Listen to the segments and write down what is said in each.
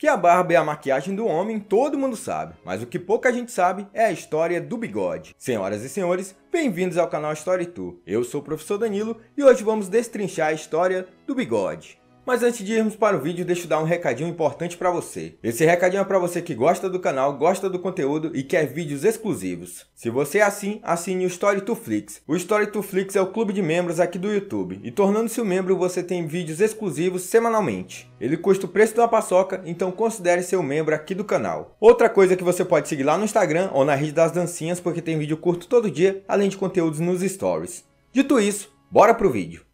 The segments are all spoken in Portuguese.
Que a barba é a maquiagem do homem, todo mundo sabe, mas o que pouca gente sabe é a história do bigode. Senhoras e senhores, bem-vindos ao canal StoryTour. Eu sou o professor Danilo e hoje vamos destrinchar a história do bigode. Mas antes de irmos para o vídeo, deixa eu dar um recadinho importante para você. Esse recadinho é para você que gosta do canal, gosta do conteúdo e quer vídeos exclusivos. Se você é assim, assine o StoryTourFlix. O StoryTourFlix é o clube de membros aqui do YouTube e tornando-se um membro você tem vídeos exclusivos semanalmente. Ele custa o preço da paçoca, então considere ser um membro aqui do canal. Outra coisa que você pode seguir lá no Instagram ou na Rede das Dancinhas, porque tem vídeo curto todo dia, além de conteúdos nos stories. Dito isso, bora pro vídeo.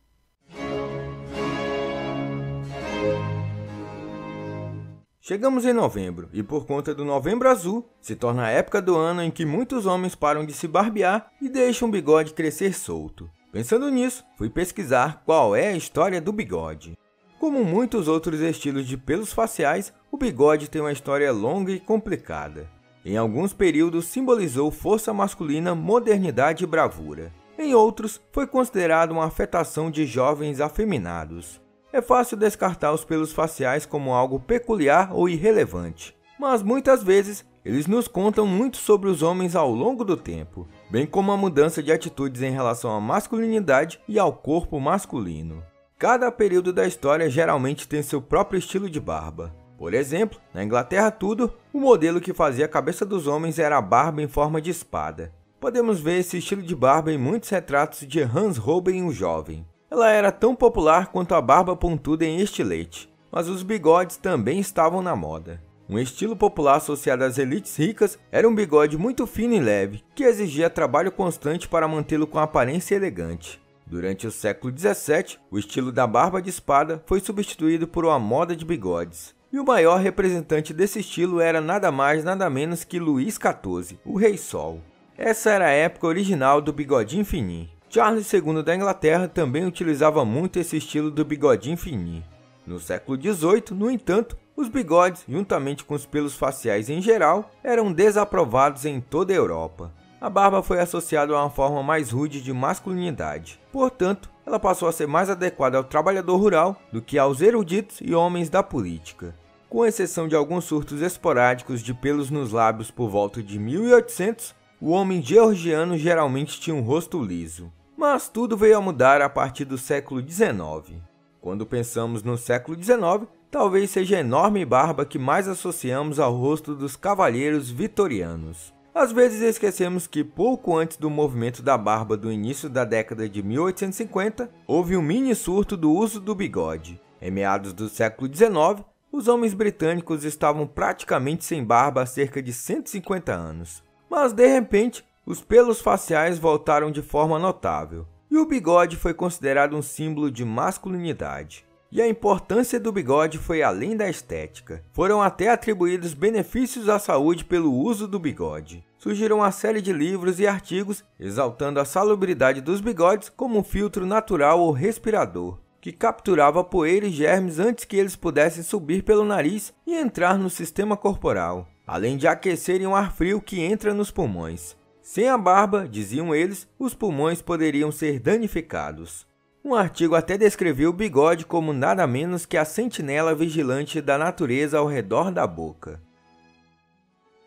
Chegamos em novembro, e por conta do Novembro Azul, se torna a época do ano em que muitos homens param de se barbear e deixam o bigode crescer solto. Pensando nisso, fui pesquisar qual é a história do bigode. Como muitos outros estilos de pelos faciais, o bigode tem uma história longa e complicada. Em alguns períodos simbolizou força masculina, modernidade e bravura. Em outros, foi considerado uma afetação de jovens afeminados. É fácil descartar os pelos faciais como algo peculiar ou irrelevante, mas muitas vezes eles nos contam muito sobre os homens ao longo do tempo, bem como a mudança de atitudes em relação à masculinidade e ao corpo masculino. Cada período da história geralmente tem seu próprio estilo de barba. Por exemplo, na Inglaterra Tudor, o modelo que fazia a cabeça dos homens era a barba em forma de espada. Podemos ver esse estilo de barba em muitos retratos de Hans Holbein o Jovem. Ela era tão popular quanto a barba pontuda em estilete, mas os bigodes também estavam na moda. Um estilo popular associado às elites ricas era um bigode muito fino e leve, que exigia trabalho constante para mantê-lo com aparência elegante. Durante o século XVII, o estilo da barba de espada foi substituído por uma moda de bigodes. E o maior representante desse estilo era nada mais nada menos que Luís XIV, o Rei Sol. Essa era a época original do bigodinho fininho. Charles II da Inglaterra também utilizava muito esse estilo do bigodinho fininho. No século XVIII, no entanto, os bigodes, juntamente com os pelos faciais em geral, eram desaprovados em toda a Europa. A barba foi associada a uma forma mais rude de masculinidade. Portanto, ela passou a ser mais adequada ao trabalhador rural do que aos eruditos e homens da política. Com exceção de alguns surtos esporádicos de pelos nos lábios por volta de 1800, o homem georgiano geralmente tinha um rosto liso. Mas tudo veio a mudar a partir do século XIX. Quando pensamos no século XIX, talvez seja a enorme barba que mais associamos ao rosto dos cavalheiros vitorianos. Às vezes esquecemos que pouco antes do movimento da barba do início da década de 1850, houve um mini surto do uso do bigode. Em meados do século XIX, os homens britânicos estavam praticamente sem barba há cerca de 150 anos. Mas de repente, os pelos faciais voltaram de forma notável, e o bigode foi considerado um símbolo de masculinidade. E a importância do bigode foi além da estética. Foram até atribuídos benefícios à saúde pelo uso do bigode. Surgiram uma série de livros e artigos exaltando a salubridade dos bigodes como um filtro natural ou respirador, que capturava poeira e germes antes que eles pudessem subir pelo nariz e entrar no sistema corporal, além de aquecerem o ar frio que entra nos pulmões. Sem a barba, diziam eles, os pulmões poderiam ser danificados. Um artigo até descreveu o bigode como nada menos que a sentinela vigilante da natureza ao redor da boca.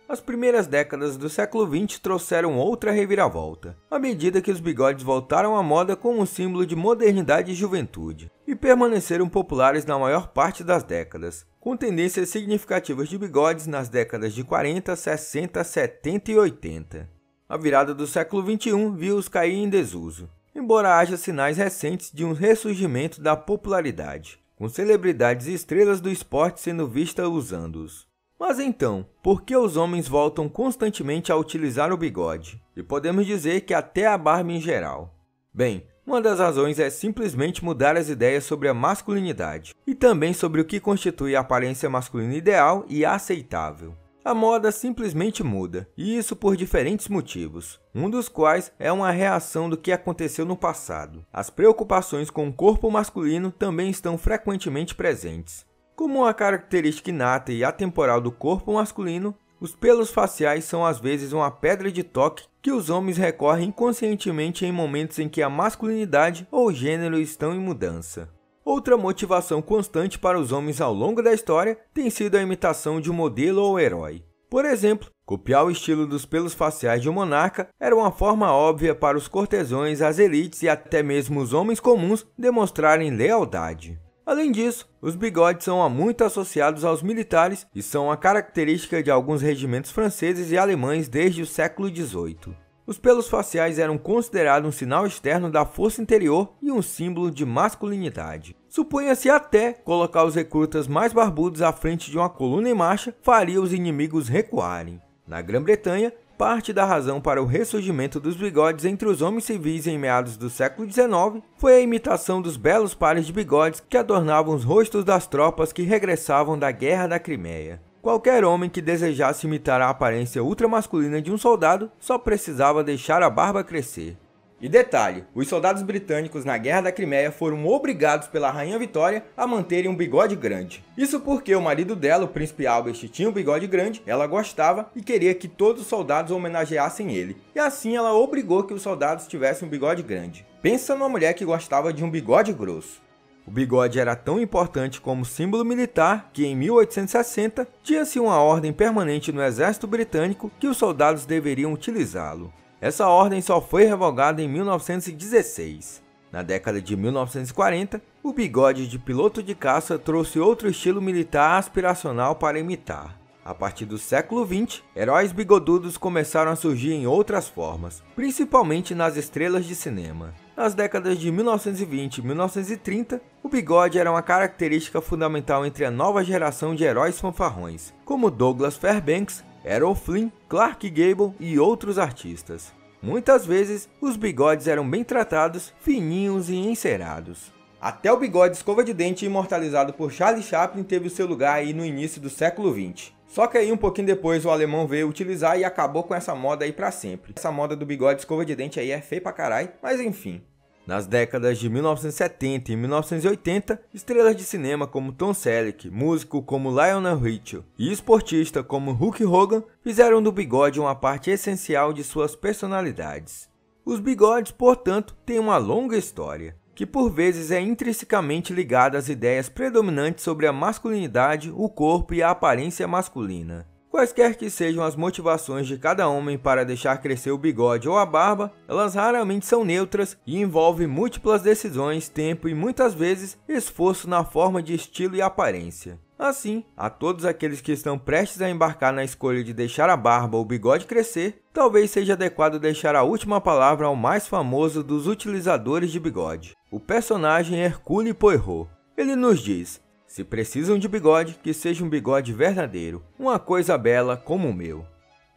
As primeiras décadas do século XX trouxeram outra reviravolta, à medida que os bigodes voltaram à moda como um símbolo de modernidade e juventude, e permaneceram populares na maior parte das décadas, com tendências significativas de bigodes nas décadas de 40, 60, 70 e 80. A virada do século XXI viu-os cair em desuso, embora haja sinais recentes de um ressurgimento da popularidade, com celebridades e estrelas do esporte sendo vistas usando-os. Mas então, por que os homens voltam constantemente a utilizar o bigode? E podemos dizer que até a barba em geral. Bem, uma das razões é simplesmente mudar as ideias sobre a masculinidade, e também sobre o que constitui a aparência masculina ideal e aceitável. A moda simplesmente muda, e isso por diferentes motivos, um dos quais é uma reação do que aconteceu no passado. As preocupações com o corpo masculino também estão frequentemente presentes. Como uma característica inata e atemporal do corpo masculino, os pelos faciais são às vezes uma pedra de toque que os homens recorrem inconscientemente em momentos em que a masculinidade ou o gênero estão em mudança. Outra motivação constante para os homens ao longo da história tem sido a imitação de um modelo ou herói. Por exemplo, copiar o estilo dos pelos faciais de um monarca era uma forma óbvia para os cortesãos, as elites e até mesmo os homens comuns demonstrarem lealdade. Além disso, os bigodes são muito associados aos militares e são uma característica de alguns regimentos franceses e alemães desde o século XVIII. Os pelos faciais eram considerados um sinal externo da força interior e um símbolo de masculinidade. Supunha-se até colocar os recrutas mais barbudos à frente de uma coluna em marcha faria os inimigos recuarem. Na Grã-Bretanha, parte da razão para o ressurgimento dos bigodes entre os homens civis em meados do século XIX foi a imitação dos belos pares de bigodes que adornavam os rostos das tropas que regressavam da Guerra da Crimeia. Qualquer homem que desejasse imitar a aparência ultramasculina de um soldado só precisava deixar a barba crescer. E detalhe, os soldados britânicos na Guerra da Crimeia foram obrigados pela Rainha Vitória a manterem um bigode grande. Isso porque o marido dela, o príncipe Albert, tinha um bigode grande, ela gostava e queria que todos os soldados homenageassem ele. E assim ela obrigou que os soldados tivessem um bigode grande. Pensa numa mulher que gostava de um bigode grosso. O bigode era tão importante como símbolo militar que, em 1860, tinha-se uma ordem permanente no exército britânico que os soldados deveriam utilizá-lo. Essa ordem só foi revogada em 1916. Na década de 1940, o bigode de piloto de caça trouxe outro estilo militar aspiracional para imitar. A partir do século XX, heróis bigodudos começaram a surgir em outras formas, principalmente nas estrelas de cinema. Nas décadas de 1920 e 1930, o bigode era uma característica fundamental entre a nova geração de heróis fanfarrões, como Douglas Fairbanks, Errol Flynn, Clark Gable e outros artistas. Muitas vezes, os bigodes eram bem tratados, fininhos e encerados. Até o bigode escova de dente imortalizado por Charlie Chaplin teve o seu lugar aí no início do século XX. Só que aí um pouquinho depois o alemão veio utilizar e acabou com essa moda aí pra sempre. Essa moda do bigode escova de dente aí é feia pra caralho, mas enfim. Nas décadas de 1970 e 1980, estrelas de cinema como Tom Selleck, músico como Lionel Richie e esportista como Hulk Hogan fizeram do bigode uma parte essencial de suas personalidades. Os bigodes, portanto, têm uma longa história, que por vezes é intrinsecamente ligada às ideias predominantes sobre a masculinidade, o corpo e a aparência masculina. Quaisquer que sejam as motivações de cada homem para deixar crescer o bigode ou a barba, elas raramente são neutras e envolvem múltiplas decisões, tempo e muitas vezes esforço na forma de estilo e aparência. Assim, a todos aqueles que estão prestes a embarcar na escolha de deixar a barba ou o bigode crescer, talvez seja adequado deixar a última palavra ao mais famoso dos utilizadores de bigode, o personagem Hercule Poirot. Ele nos diz: se precisam de bigode, que seja um bigode verdadeiro, uma coisa bela como o meu.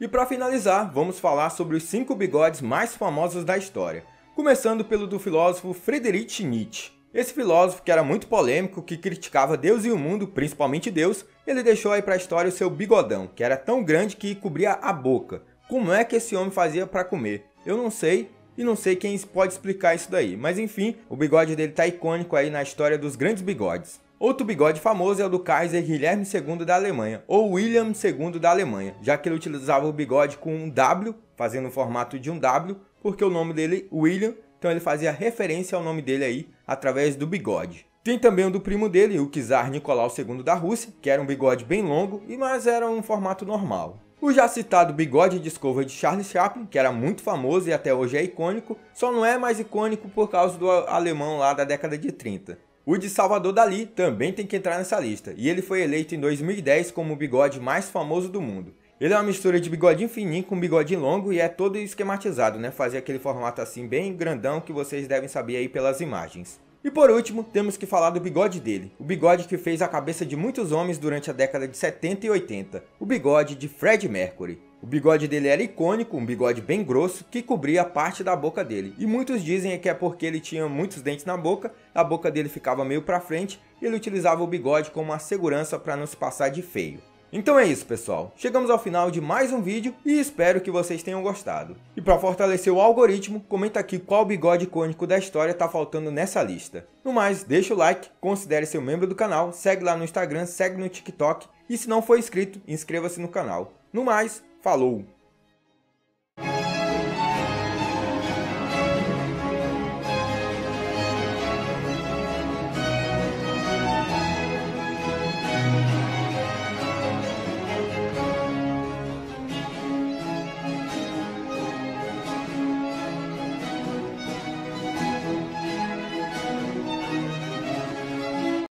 E para finalizar, vamos falar sobre os 5 bigodes mais famosos da história, começando pelo do filósofo Friedrich Nietzsche. Esse filósofo, que era muito polêmico, que criticava Deus e o mundo, principalmente Deus, ele deixou aí para a história o seu bigodão, que era tão grande que cobria a boca. Como é que esse homem fazia para comer? Eu não sei, e não sei quem pode explicar isso daí, mas enfim, o bigode dele tá icônico aí na história dos grandes bigodes. Outro bigode famoso é o do Kaiser Guilherme II da Alemanha, ou William II da Alemanha, já que ele utilizava o bigode com um W, fazendo o formato de um W, porque o nome dele, William, então ele fazia referência ao nome dele aí, através do bigode. Tem também o do primo dele, o czar Nicolau II da Rússia, que era um bigode bem longo, mas era um formato normal. O já citado bigode de escova de Charlie Chaplin, que era muito famoso e até hoje é icônico, só não é mais icônico por causa do alemão lá da década de 30. O de Salvador Dalí também tem que entrar nessa lista, e ele foi eleito em 2010 como o bigode mais famoso do mundo. Ele é uma mistura de bigodinho fininho com bigodinho longo e é todo esquematizado, né? Fazia aquele formato assim bem grandão que vocês devem saber aí pelas imagens. E por último, temos que falar do bigode dele, o bigode que fez a cabeça de muitos homens durante a década de 70 e 80, o bigode de Freddie Mercury. O bigode dele era icônico, um bigode bem grosso que cobria parte da boca dele. E muitos dizem que é porque ele tinha muitos dentes na boca, a boca dele ficava meio pra frente e ele utilizava o bigode como uma segurança para não se passar de feio. Então é isso, pessoal. Chegamos ao final de mais um vídeo e espero que vocês tenham gostado. E para fortalecer o algoritmo, comenta aqui qual bigode icônico da história tá faltando nessa lista. No mais, deixa o like, considere ser um membro do canal, segue lá no Instagram, segue no TikTok e se não for inscrito, inscreva-se no canal. No mais, falou!